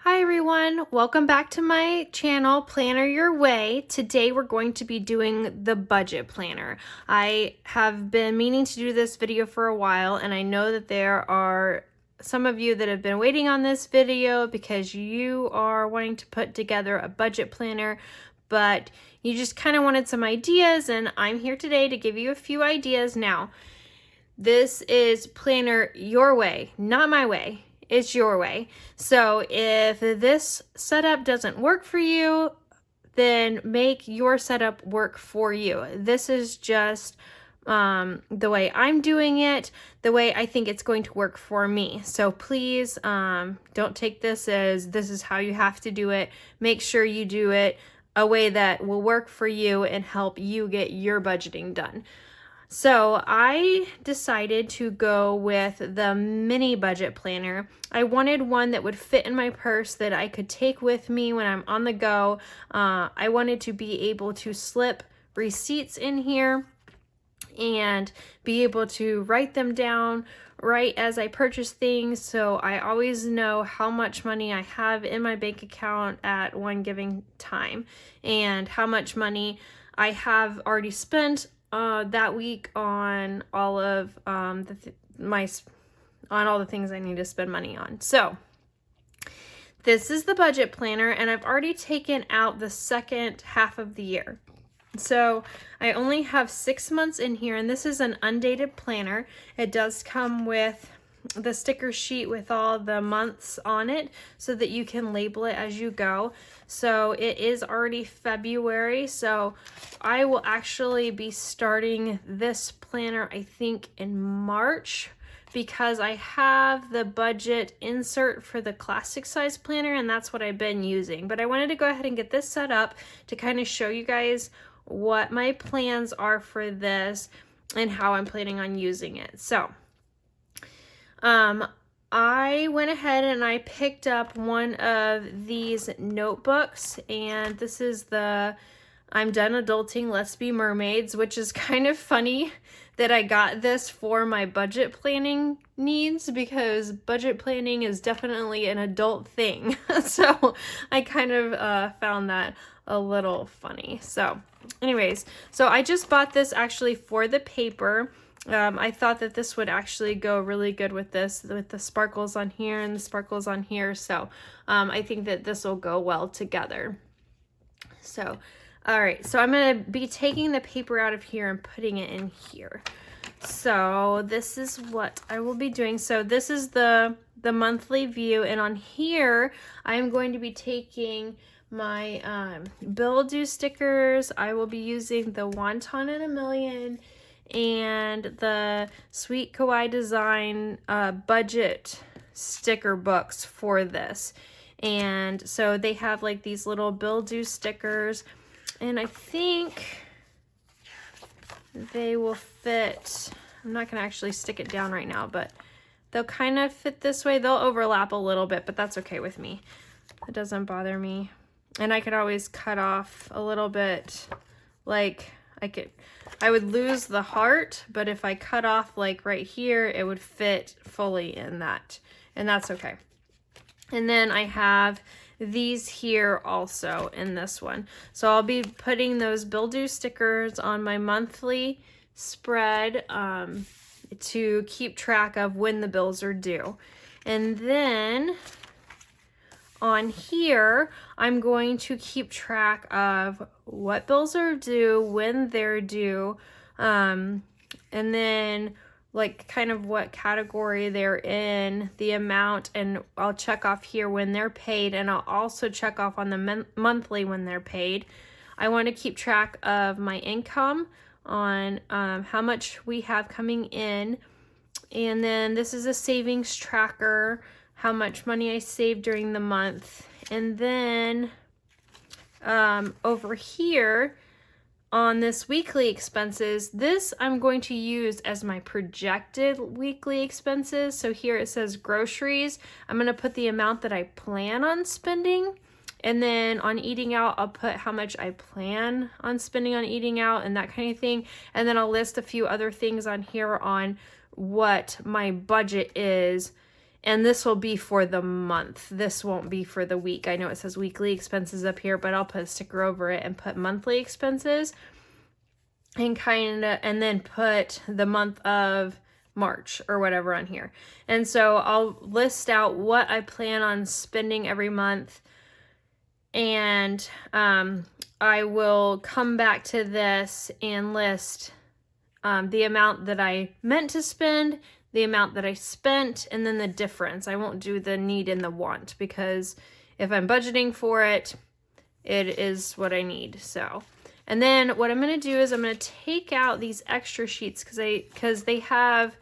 Hi everyone, welcome back to my channel, Planner Your Way. Today we're going to be doing the budget planner. I have been meaning to do this video for a while, and I know that there are some of you that have been waiting on this video because you are wanting to put together a budget planner, but you just kind of wanted some ideas, and I'm here today to give you a few ideas. Now, this is Planner Your Way, not my way. It's your way. So if this setup doesn't work for you, then make your setup work for you. This is just the way I'm doing it, the way I think it's going to work for me. So please don't take this as this is how you have to do it. Make sure you do it a way that will work for you and help you get your budgeting done. So I decided to go with the mini budget planner. I wanted one that would fit in my purse that I could take with me when I'm on the go. I wanted to be able to slip receipts in here and be able to write them down right as I purchase things, so I always know how much money I have in my bank account at one given time and how much money I have already spent that week on all of all the things I need to spend money on. So this is the budget planner, and I've already taken out the second half of the year. So I only have 6 months in here, and this is an undated planner. It does come with the sticker sheet with all the months on it so that you can label it as you go. So it is already February, so I will actually be starting this planner I think in March, because I have the budget insert for the classic size planner, and that's what I've been using. But I wanted to go ahead and get this set up to kind of show you guys what my plans are for this and how I'm planning on using it. So I went ahead and I picked up one of these notebooks, and this is the I'm Done Adulting, Let's Be Mermaids, which is kind of funny that I got this for my budget planning needs, because budget planning is definitely an adult thing. So I kind of found that a little funny. So anyways, so I just bought this actually for the paper. I thought that this would actually go really good with this, with the sparkles on here and the sparkles on here. So I think that this will go well together. So, all right, so I'm going to be taking the paper out of here and putting it in here. So this is what I will be doing. So this is the monthly view, and on here I'm going to be taking my bill due stickers. I will be using the Wonton in a Million and the Sweet Kawaii Design budget sticker books for this. And so they have like these little bill due stickers, and I think they will fit. I'm not going to actually stick it down right now, but they'll kind of fit this way. They'll overlap a little bit, but that's okay with me. It doesn't bother me. And I could always cut off a little bit, like I would lose the heart, but if I cut off like right here, it would fit fully in that, and that's okay. And then I have these here also in this one. So I'll be putting those bill due stickers on my monthly spread to keep track of when the bills are due. And then on here, I'm going to keep track of what bills are due, when they're due, and then like kind of what category they're in, the amount, and I'll check off here when they're paid, and I'll also check off on the monthly when they're paid. I want to keep track of my income on how much we have coming in, and then this is a savings tracker, how much money I saved during the month. And then over here on this weekly expenses, this I'm going to use as my projected weekly expenses. So here it says groceries. I'm going to put the amount that I plan on spending. And then on eating out, I'll put how much I plan on spending on eating out and that kind of thing. And then I'll list a few other things on here on what my budget is. And this will be for the month. This won't be for the week. I know it says weekly expenses up here, but I'll put a sticker over it and put monthly expenses and then put the month of March or whatever on here. And so I'll list out what I plan on spending every month, and I will come back to this and list the amount that I meant to spend, the amount that I spent, and then the difference. I won't do the need and the want, because if I'm budgeting for it, it is what I need. So, and then what I'm going to do is I'm going to take out these extra sheets because they have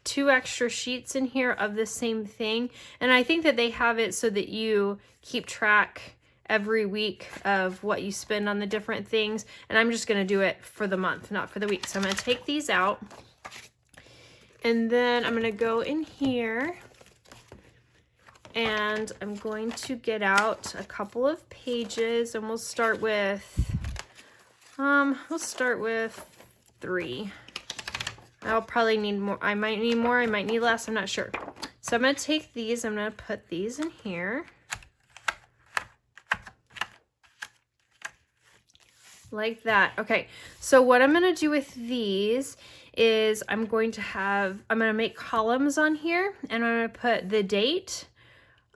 2 extra sheets in here of the same thing. And I think that they have it so that you keep track every week of what you spend on the different things. And I'm just going to do it for the month, not for the week. So I'm going to take these out. And then I'm going to go in here and I'm going to get out a couple of pages, and we'll start with 3. I'll probably need more. I might need more, I might need less, I'm not sure. So I'm going to take these, I'm going to put these in here. Like that. Okay, so what I'm going to do with these is I'm going to make columns on here, and I'm going to put the date,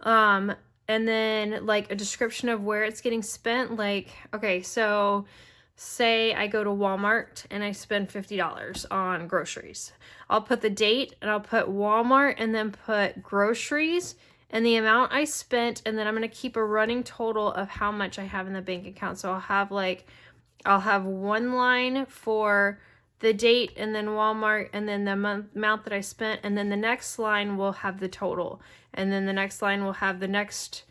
and then like a description of where it's getting spent. Like, okay, so say I go to Walmart and I spend $50 on groceries. I'll put the date, and I'll put Walmart, and then put groceries and the amount I spent, and then I'm going to keep a running total of how much I have in the bank account. So I'll have one line for the date, and then Walmart, and then the amount that I spent, and then the next line will have the total, and then the next line will have the next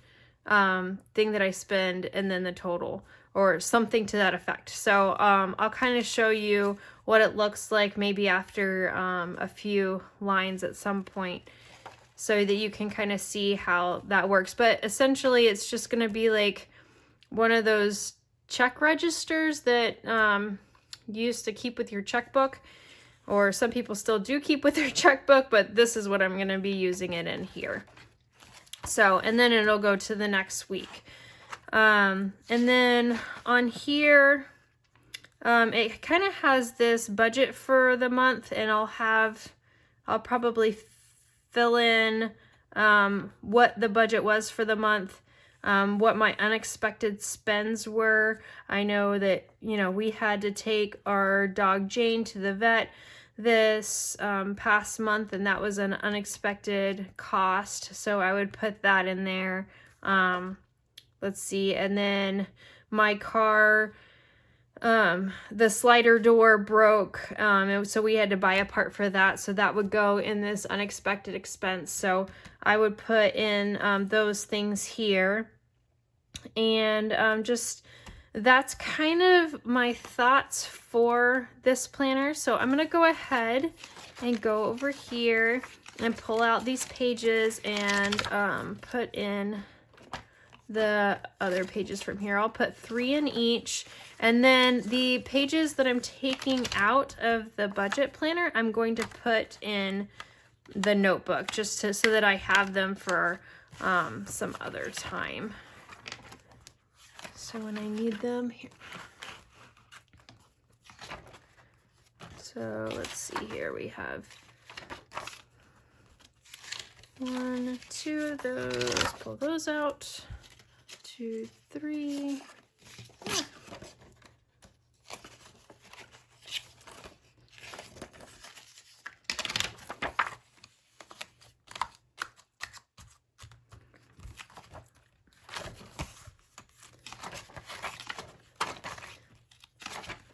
thing that I spend, and then the total, or something to that effect. So I'll kind of show you what it looks like maybe after a few lines at some point, so that you can kind of see how that works. But essentially it's just going to be like one of those check registers that you used to keep with your checkbook, or some people still do keep with their checkbook, but this is what I'm going to be using it in here. So, and then it'll go to the next week. And then on here, it kind of has this budget for the month, and I'll probably fill in what the budget was for the month, what my unexpected spends were. I know that, we had to take our dog Jane to the vet this past month, and that was an unexpected cost. So I would put that in there. Let's see. And then my car, the slider door broke. So we had to buy a part for that. So that would go in this unexpected expense. So I would put in those things here. And that's kind of my thoughts for this planner. So I'm going to go ahead and go over here and pull out these pages and put in the other pages from here. I'll put 3 in each. And then the pages that I'm taking out of the budget planner, I'm going to put in the notebook just so that I have them for some other time. So when I need them here. So let's see here. We have 1, 2 of those. Pull those out. 2, 3. Yeah.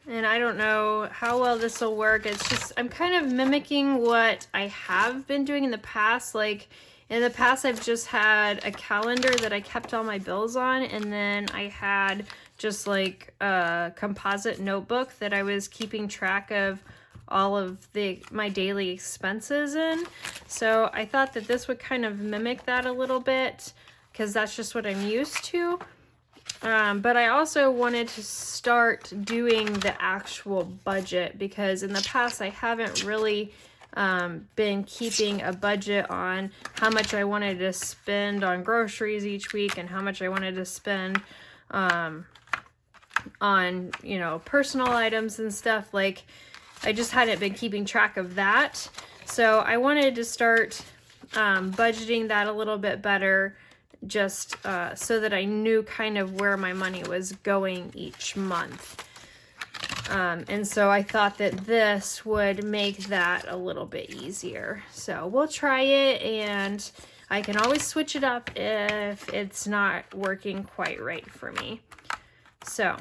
And I don't know how well this will work. It's just, I'm kind of mimicking what I have been doing in the past. Like in the past, I've just had a calendar that I kept all my bills on. And then I had just like a composite notebook that I was keeping track of all of my daily expenses in. So I thought that this would kind of mimic that a little bit, because that's just what I'm used to. But I also wanted to start doing the actual budget, because in the past I haven't really been keeping a budget on how much I wanted to spend on groceries each week and how much I wanted to spend on, you know, personal items and stuff. Like, I just hadn't been keeping track of that. So I wanted to start budgeting that a little bit better, just so that I knew kind of where my money was going each month. And so I thought that this would make that a little bit easier. So we'll try it, and I can always switch it up if it's not working quite right for me. So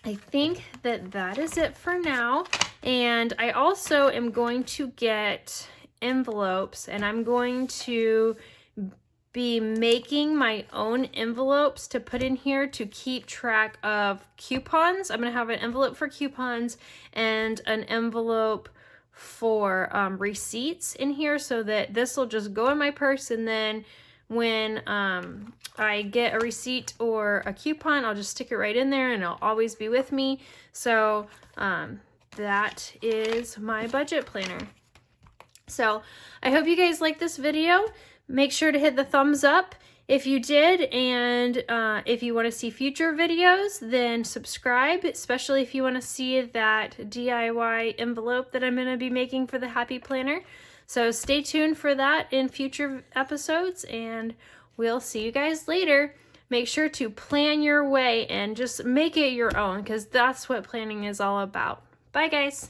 I think that that is it for now. And I also am going to get envelopes, and I'm going to be making my own envelopes to put in here to keep track of coupons. I'm going to have an envelope for coupons and an envelope for receipts in here, so that this will just go in my purse, and then when I get a receipt or a coupon, I'll just stick it right in there and it'll always be with me. So that is my budget planner. So I hope you guys like this video. Make sure to hit the thumbs up if you did, and if you want to see future videos, then subscribe, especially if you want to see that DIY envelope that I'm going to be making for the Happy Planner. So stay tuned for that in future episodes, and we'll see you guys later. Make sure to plan your way and just make it your own, because that's what planning is all about. Bye, guys.